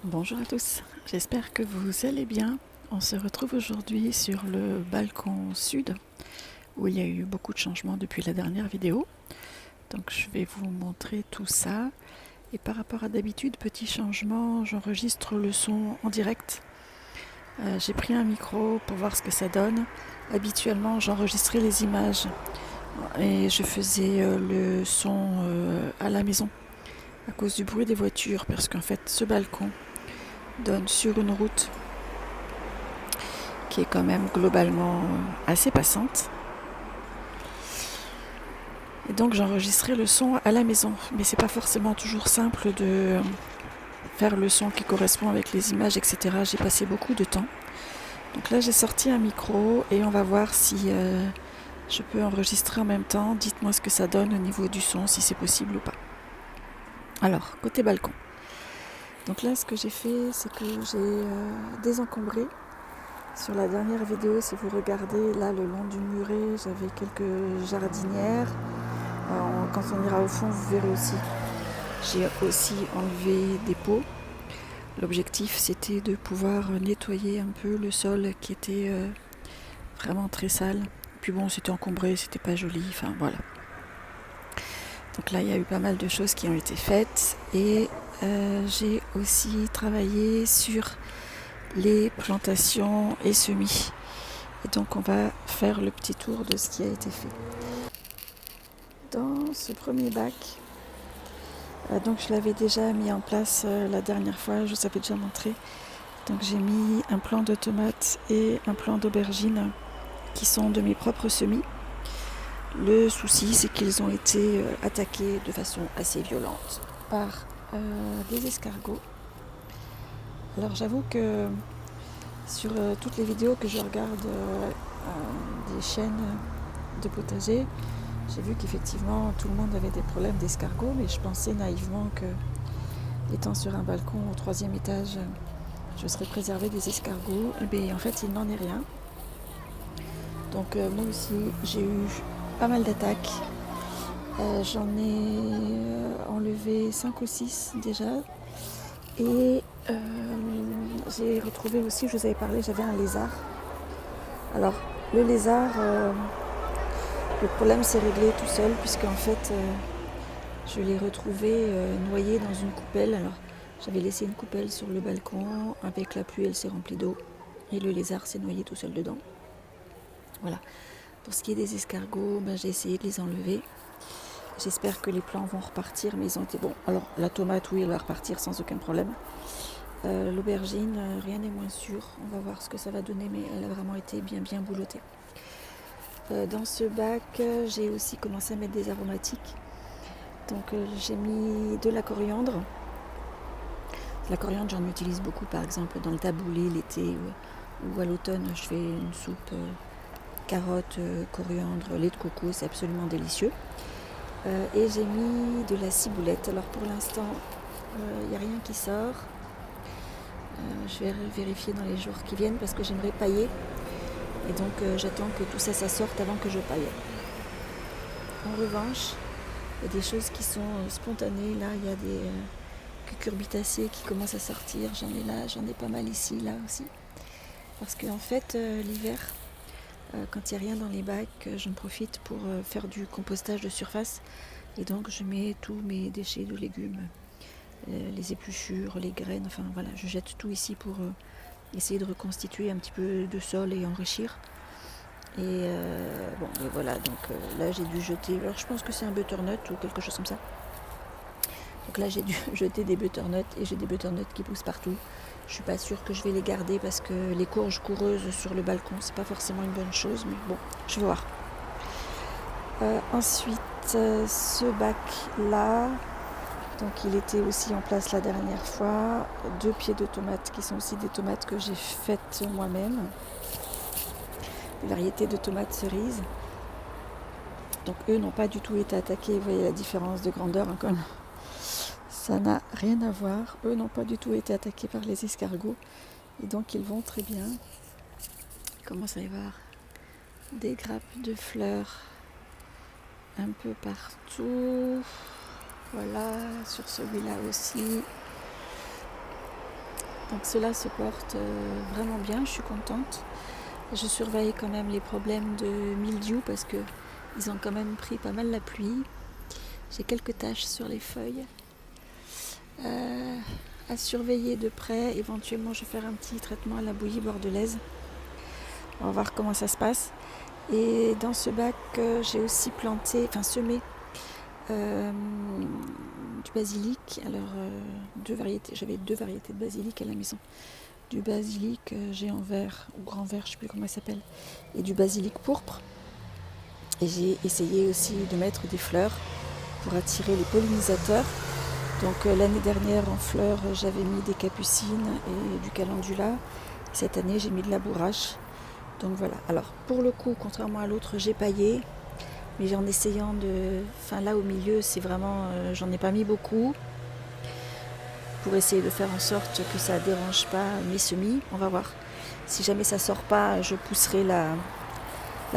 Bonjour à tous, j'espère que vous allez bien. On se retrouve aujourd'hui sur le balcon sud où il y a eu beaucoup de changements depuis la dernière vidéo. Donc je vais vous montrer tout ça. Et par rapport à d'habitude, petit changement, j'enregistre le son en direct. J'ai pris un micro pour voir ce que ça donne. Habituellement, j'enregistrais les images et je faisais le son à la maison à cause du bruit des voitures parce qu'en fait ce balcon donne sur une route qui est quand même globalement assez passante. Et donc j'enregistrais le son à la maison, mais c'est pas forcément toujours simple de faire le son qui correspond avec les images, etc. J'ai passé beaucoup de temps. Donc là j'ai sorti un micro et on va voir si je peux enregistrer en même temps. Dites-moi ce que ça donne au niveau du son, si c'est possible ou pas. Alors, côté balcon. Donc là ce que j'ai fait, c'est que j'ai désencombré. Sur la dernière vidéo, si vous regardez, là le long du muret, j'avais quelques jardinières. Quand on ira au fond, vous verrez aussi. J'ai aussi enlevé des pots. L'objectif, c'était de pouvoir nettoyer un peu le sol qui était vraiment très sale. Puis bon, c'était encombré, c'était pas joli, enfin voilà. Donc là, il y a eu pas mal de choses qui ont été faites. Et j'ai aussi travaillé sur les plantations et semis. Et donc on va faire le petit tour de ce qui a été fait. Dans ce premier bac, donc je l'avais déjà mis en place la dernière fois, je vous avais déjà montré. Donc j'ai mis un plant de tomates et un plant d'aubergines qui sont de mes propres semis. Le souci, c'est qu'ils ont été attaqués de façon assez violente par des escargots. Alors j'avoue que sur toutes les vidéos que je regarde des chaînes de potager, j'ai vu qu'effectivement tout le monde avait des problèmes d'escargots, mais je pensais naïvement que, étant sur un balcon au 3e étage, je serais préservée des escargots. Et bien en fait il n'en est rien. Donc moi aussi j'ai eu pas mal d'attaques. J'en ai enlevé 5 ou 6 déjà. Et j'ai retrouvé aussi, je vous avais parlé, j'avais un lézard. Alors le lézard, le problème s'est réglé tout seul puisque en fait je l'ai retrouvé noyé dans une coupelle. Alors j'avais laissé une coupelle sur le balcon, avec la pluie elle s'est remplie d'eau et le lézard s'est noyé tout seul dedans. Voilà. Pour ce qui est des escargots, j'ai essayé de les enlever. J'espère que les plants vont repartir, mais ils ont été bons. Alors la tomate, oui, elle va repartir sans aucun problème. L'aubergine, rien n'est moins sûr. On va voir ce que ça va donner, mais elle a vraiment été bien boulottée. Dans ce bac, j'ai aussi commencé à mettre des aromatiques. Donc j'ai mis de la coriandre. La coriandre, j'en utilise beaucoup, par exemple dans le taboulé l'été ou à l'automne. Je fais une soupe carottes, coriandre, lait de coco, c'est absolument délicieux. Et j'ai mis de la ciboulette. Alors pour l'instant, il n'y a rien qui sort. Je vais vérifier dans les jours qui viennent parce que j'aimerais pailler. Et donc j'attends que tout ça sorte avant que je paille. En revanche, il y a des choses qui sont spontanées. Là, il y a des cucurbitacées qui commencent à sortir. J'en ai pas mal ici, là aussi. Parce qu'en fait, l'hiver, quand il n'y a rien dans les bacs, j'en profite pour faire du compostage de surface. Et donc je mets tous mes déchets de légumes, les épluchures, les graines, enfin voilà, je jette tout ici pour essayer de reconstituer un petit peu de sol et enrichir. Et bon, et voilà, donc là j'ai dû jeter, alors je pense que c'est un butternut ou quelque chose comme ça. Donc là j'ai dû jeter des butternuts et j'ai des butternuts qui poussent partout. Je suis pas sûre que je vais les garder parce que les courges coureuses sur le balcon, c'est pas forcément une bonne chose, mais bon, je vais voir. Ensuite, ce bac là, donc il était aussi en place la dernière fois. 2 pieds de tomates qui sont aussi des tomates que j'ai faites moi-même. Des variétés de tomates cerises. Donc eux n'ont pas du tout été attaqués. Vous voyez la différence de grandeur encore. Ça n'a rien à voir. Eux n'ont pas du tout été attaqués par les escargots. Et donc ils vont très bien. Il commence à y avoir des grappes de fleurs un peu partout. Voilà, sur celui-là aussi. Donc cela se porte vraiment bien, je suis contente. Je surveille quand même les problèmes de mildiou parce que ils ont quand même pris pas mal la pluie. J'ai quelques taches sur les feuilles à surveiller de près. Éventuellement, je vais faire un petit traitement à la bouillie bordelaise. On va voir comment ça se passe. Et dans ce bac, j'ai aussi semé du basilic. Alors, j'avais deux variétés de basilic à la maison. Du basilic géant vert ou grand vert, je ne sais plus comment il s'appelle, et du basilic pourpre. Et j'ai essayé aussi de mettre des fleurs pour attirer les pollinisateurs. Donc l'année dernière en fleurs, j'avais mis des capucines et du calendula. Cette année, j'ai mis de la bourrache. Donc voilà. Alors pour le coup, contrairement à l'autre, j'ai paillé. Mais en essayant là au milieu, c'est vraiment... j'en ai pas mis beaucoup. Pour essayer de faire en sorte que ça ne dérange pas mes semis. On va voir. Si jamais ça ne sort pas, je pousserai la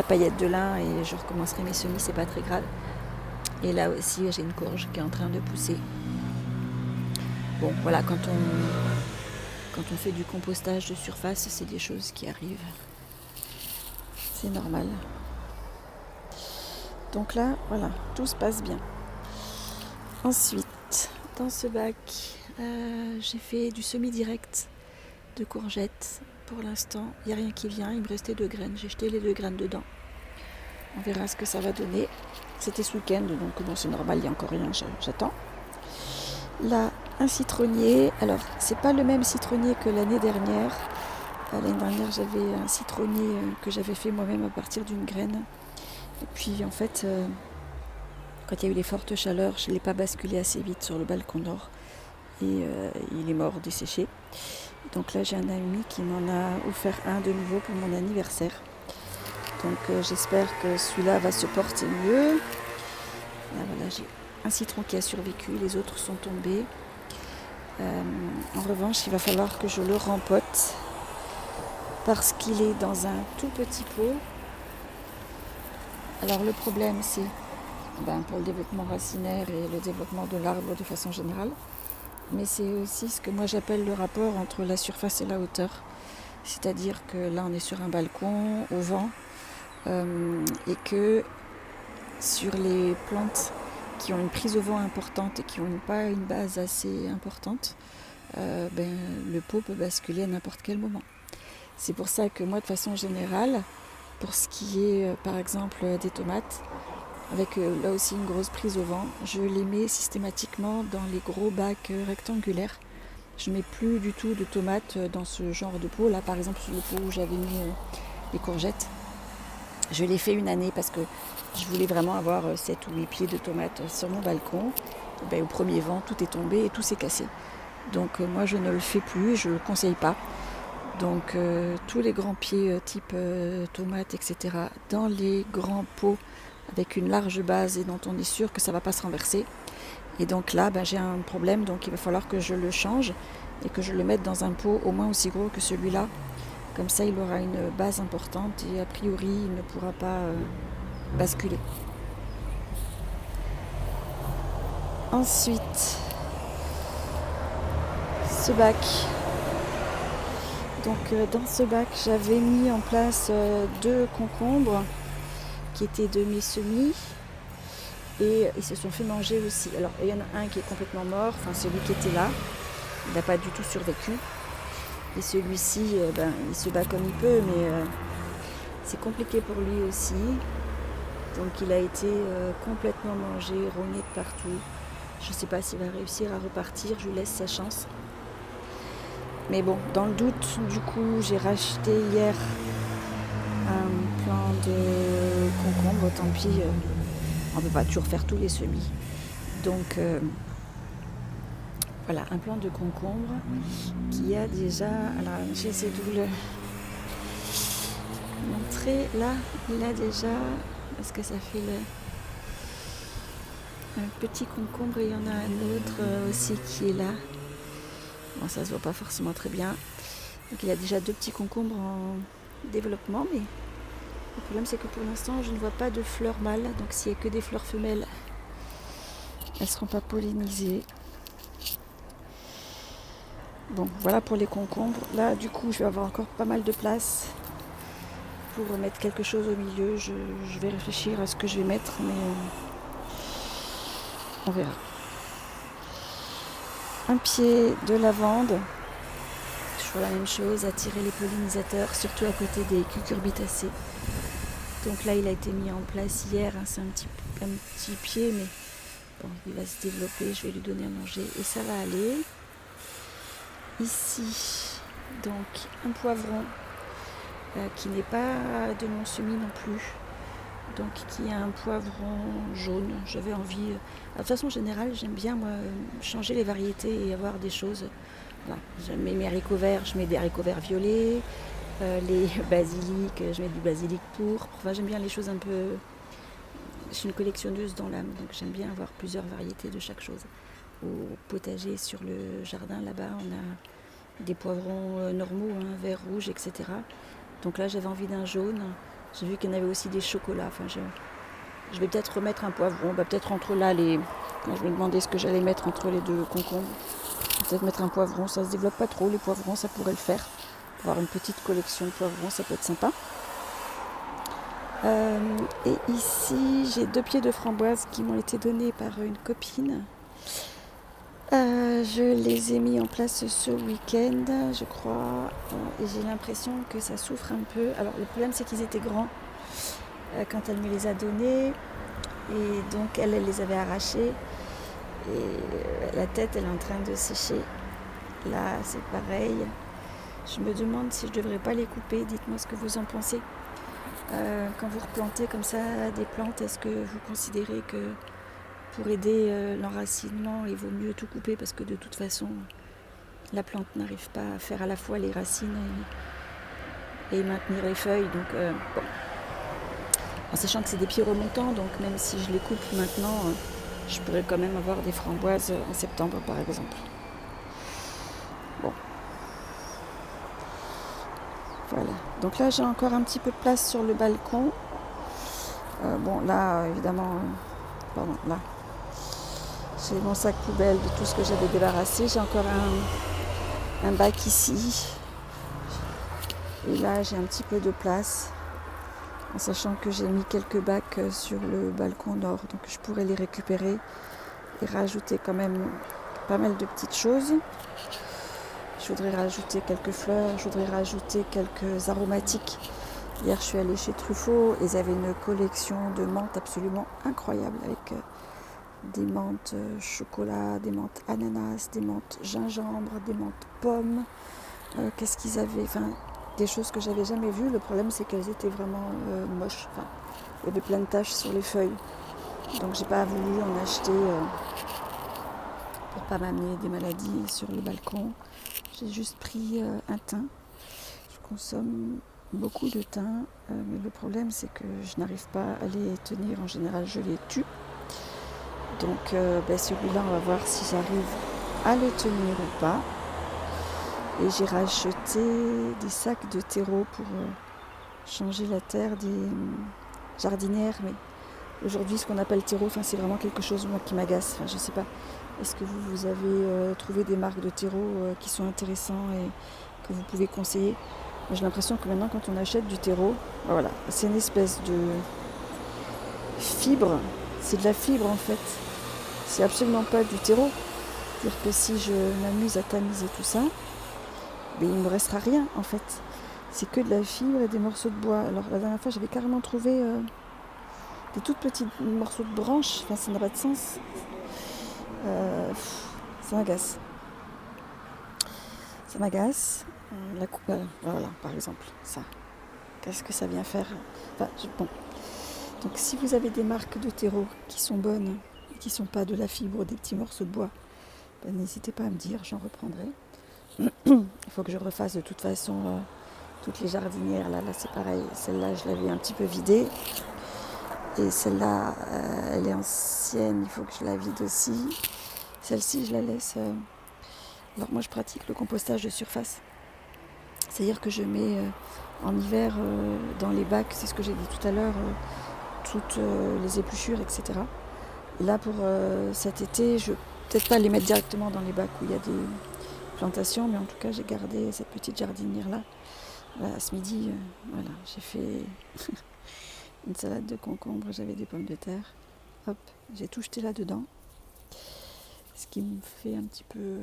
paillette de lin et je recommencerai mes semis, c'est pas très grave. Et là aussi, j'ai une courge qui est en train de pousser. Bon, voilà, quand on fait du compostage de surface, c'est des choses qui arrivent. C'est normal. Donc là, voilà, tout se passe bien. Ensuite, dans ce bac, j'ai fait du semi-direct de courgettes. Pour l'instant, il n'y a rien qui vient, il me restait 2 graines. J'ai jeté les 2 graines dedans. On verra ce que ça va donner. C'était ce week-end, donc bon, c'est normal, il n'y a encore rien, j'attends. Là, un citronnier. Alors, c'est pas le même citronnier que l'année dernière. L'année dernière, j'avais un citronnier que j'avais fait moi-même à partir d'une graine. Et puis, en fait, quand il y a eu les fortes chaleurs, je ne l'ai pas basculé assez vite sur le balcon nord. Et il est mort, desséché. Donc là, j'ai un ami qui m'en a offert un de nouveau pour mon anniversaire. Donc j'espère que celui-là va se porter mieux. Là, voilà, j'ai un citron qui a survécu, les autres sont tombés. En revanche, il va falloir que je le rempote parce qu'il est dans un tout petit pot. Alors le problème, c'est pour le développement racinaire et le développement de l'arbre de façon générale, mais c'est aussi ce que moi j'appelle le rapport entre la surface et la hauteur. C'est-à-dire que là, on est sur un balcon au vent et que sur les plantes qui ont une prise au vent importante et qui n'ont pas une base assez importante, le pot peut basculer à n'importe quel moment. C'est pour ça que moi, de façon générale, pour ce qui est par exemple des tomates, avec là aussi une grosse prise au vent, je les mets systématiquement dans les gros bacs rectangulaires. Je ne mets plus du tout de tomates dans ce genre de pot. Là, par exemple, sur le pot où j'avais mis les courgettes, je l'ai fait une année parce que je voulais vraiment avoir 7 ou 8 pieds de tomates sur mon balcon. Au premier vent, tout est tombé et tout s'est cassé. Donc moi, je ne le fais plus, je ne le conseille pas. Donc tous les grands pieds type tomates, etc., dans les grands pots avec une large base et dont on est sûr que ça ne va pas se renverser. Et donc là, j'ai un problème, donc il va falloir que je le change et que je le mette dans un pot au moins aussi gros que celui-là. Comme ça, il aura une base importante et a priori, il ne pourra pas basculer. Ensuite, ce bac. Donc dans ce bac, j'avais mis en place 2 concombres qui étaient de mes semis. Et ils se sont fait manger aussi. Alors il y en a un qui est complètement mort, celui qui était là, il n'a pas du tout survécu. Et celui-ci, il se bat comme il peut, mais c'est compliqué pour lui aussi. Donc il a été complètement mangé, rogné de partout. Je ne sais pas s'il va réussir à repartir, je lui laisse sa chance. Mais bon, dans le doute, du coup, j'ai racheté hier un plant de concombre, tant pis. On ne peut pas toujours faire tous les semis. Donc voilà, un plant de concombre qui a déjà... Alors j'essaie de vous le montrer. Là, il a déjà... Parce que ça fait un petit concombre et il y en a un autre aussi qui est là. Bon, ça se voit pas forcément très bien. Donc il y a déjà 2 petits concombres en développement, mais le problème c'est que pour l'instant je ne vois pas de fleurs mâles, donc s'il n'y a que des fleurs femelles, elles ne seront pas pollinisées. Bon, voilà pour les concombres. Là, du coup, je vais avoir encore pas mal de place pour mettre quelque chose au milieu. Je vais réfléchir à ce que je vais mettre, mais on verra. Un pied de lavande. Toujours la même chose, attirer les pollinisateurs, surtout à côté des cucurbitacées. Donc là, il a été mis en place hier. Hein, c'est un petit pied, mais bon, il va se développer. Je vais lui donner à manger et ça va aller. Ici, donc un poivron qui n'est pas de mon semis non plus. Donc qui a un poivron jaune. J'avais envie. De toute façon, en général, j'aime bien moi changer les variétés et avoir des choses. Voilà. Je mets mes haricots verts, je mets des haricots verts violets. Les basiliques, je mets du basilic pourpre. Enfin, j'aime bien les choses un peu. Je suis une collectionneuse dans l'âme, donc j'aime bien avoir plusieurs variétés de chaque chose. Au potager sur le jardin là-bas, on a des poivrons normaux, hein, vert, rouge, etc. Donc là, j'avais envie d'un jaune. J'ai vu qu'il y en avait aussi des chocolats. Enfin, je vais peut-être remettre un poivron. Peut-être entre là, quand je me demandais ce que j'allais mettre entre les deux concombres. Peut-être mettre un poivron. Ça se développe pas trop, les poivrons, ça pourrait le faire. Avoir une petite collection de poivrons, ça peut être sympa. Et ici, j'ai 2 pieds de framboises qui m'ont été donnés par une copine. Je les ai mis en place ce week-end, je crois, et j'ai l'impression que ça souffre un peu. Alors le problème c'est qu'ils étaient grands quand elle me les a donnés, et donc elle les avait arrachés, et la tête elle est en train de sécher. Là c'est pareil. Je me demande si je ne devrais pas les couper, dites-moi ce que vous en pensez. Quand vous replantez comme ça des plantes, est-ce que vous considérez que pour aider l'enracinement, il vaut mieux tout couper parce que de toute façon, la plante n'arrive pas à faire à la fois les racines et maintenir les feuilles. Donc, bon. En sachant que c'est des pieds remontants, donc même si je les coupe maintenant, je pourrais quand même avoir des framboises en septembre par exemple. Bon. Voilà. Donc là, j'ai encore un petit peu de place sur le balcon. Bon, là, évidemment, pardon, là. J'ai mon sac poubelle de tout ce que j'avais débarrassé. J'ai encore un bac ici. Et là, j'ai un petit peu de place. En sachant que j'ai mis quelques bacs sur le balcon nord. Donc je pourrais les récupérer et rajouter quand même pas mal de petites choses. Je voudrais rajouter quelques fleurs. Je voudrais rajouter quelques aromatiques. Hier, je suis allée chez Truffaut. Ils avaient une collection de menthes absolument incroyable avec des menthes chocolat, des menthes ananas, des menthes gingembre, des menthes pommes. Qu'est-ce qu'ils avaient, enfin, des choses que j'avais jamais vues. Le problème, c'est qu'elles étaient vraiment moches. Enfin, il y avait plein de taches sur les feuilles. Donc, j'ai pas voulu en acheter pour pas m'amener des maladies sur le balcon. J'ai juste pris un thym. Je consomme beaucoup de thym, mais le problème, c'est que je n'arrive pas à les tenir. En général, je les tue. Donc celui-là, on va voir si j'arrive à le tenir ou pas. Et j'ai racheté des sacs de terreau pour changer la terre des jardinières. Mais aujourd'hui, ce qu'on appelle terreau, c'est vraiment quelque chose moi, qui m'agace. Enfin, je sais pas. Est-ce que vous avez trouvé des marques de terreau qui sont intéressants et que vous pouvez conseiller? J'ai l'impression que maintenant, quand on achète du terreau, voilà, c'est une espèce de fibre. C'est de la fibre en fait. C'est absolument pas du terreau. C'est-à-dire que si je m'amuse à tamiser tout ça, il ne me restera rien en fait. C'est que de la fibre et des morceaux de bois. Alors la dernière fois, j'avais carrément trouvé des toutes petits morceaux de branches. Enfin, ça n'a pas de sens. Ça m'agace. Ça m'agace. La coupe, voilà, par exemple, ça. Qu'est-ce que ça vient faire? Bon. Donc si vous avez des marques de terreau qui sont bonnes, qui ne sont pas de la fibre, des petits morceaux de bois, n'hésitez pas à me dire, j'en reprendrai. Il faut que je refasse de toute façon toutes les jardinières. Là c'est pareil, celle-là je l'avais un petit peu vidée. Et celle-là, elle est ancienne, il faut que je la vide aussi. Celle-ci, je la laisse. Alors moi je pratique le compostage de surface. C'est-à-dire que je mets en hiver dans les bacs, c'est ce que j'ai dit tout à l'heure, toutes les épluchures, etc. Et là pour cet été, je ne vais peut-être pas les mettre directement dans les bacs où il y a plantation, mais en tout cas j'ai gardé cette petite jardinière là. Voilà, ce midi, voilà, j'ai fait une salade de concombre, j'avais des pommes de terre. Hop, j'ai tout jeté là-dedans. Ce qui me fait un petit peu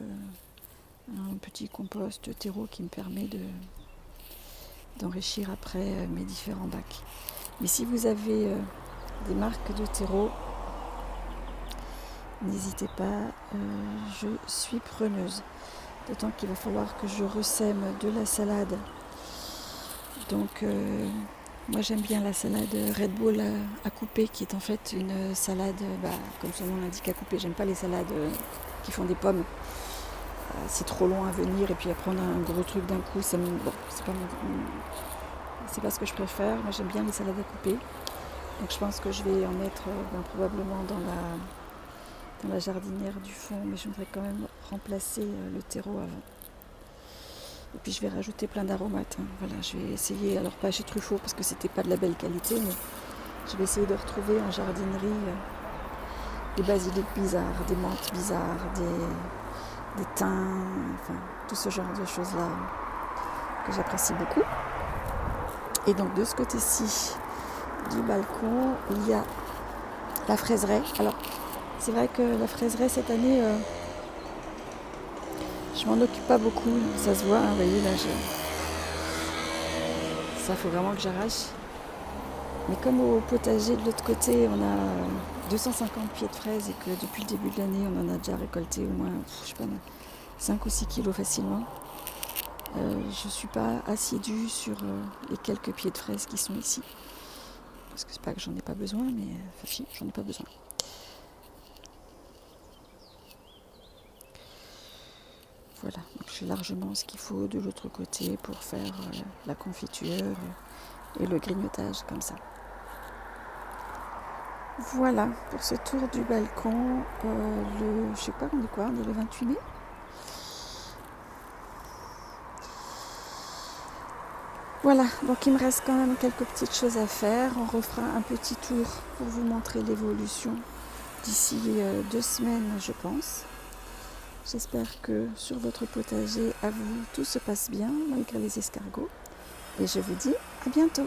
un petit compost terreau qui me permet d'enrichir après mes différents bacs. Mais si vous avez des marques de terreau, n'hésitez pas, je suis preneuse. D'autant qu'il va falloir que je ressème de la salade. Donc moi j'aime bien la salade Red Bull à couper, qui est en fait une salade, comme son nom l'indique, à couper. J'aime pas les salades qui font des pommes. C'est trop long à venir et puis à prendre un gros truc d'un coup, c'est pas ce que je préfère. Moi j'aime bien les salades à couper. Donc je pense que je vais en mettre probablement dans la jardinière du fond, mais je voudrais quand même remplacer le terreau avant. Et puis je vais rajouter plein d'aromates. Voilà, je vais essayer, alors pas chez Truffaut parce que c'était pas de la belle qualité, mais je vais essayer de retrouver en jardinerie des basiliques bizarres, des menthes bizarres, des thym, enfin tout ce genre de choses-là que j'apprécie beaucoup. Et donc de ce côté-ci du balcon, il y a la fraiseraie. Alors c'est vrai que la fraiseraie cette année, je m'en occupe pas beaucoup, ça se voit, vous voyez là, ça faut vraiment que j'arrache. Mais comme au potager de l'autre côté, on a 250 pieds de fraises et que depuis le début de l'année, on en a déjà récolté au moins, 5 ou 6 kilos facilement. Je ne suis pas assidue sur les quelques pieds de fraises qui sont ici. Parce que c'est pas que j'en ai pas besoin, mais si, j'en ai pas besoin. Voilà, donc j'ai largement ce qu'il faut de l'autre côté pour faire la confiture et le grignotage comme ça. Voilà pour ce tour du balcon. Je sais pas, on est quoi? On est le 28 mai. Voilà, donc il me reste quand même quelques petites choses à faire. On refera un petit tour pour vous montrer l'évolution d'ici 2 semaines, je pense. J'espère que sur votre potager, à vous, tout se passe bien malgré les escargots. Et je vous dis à bientôt.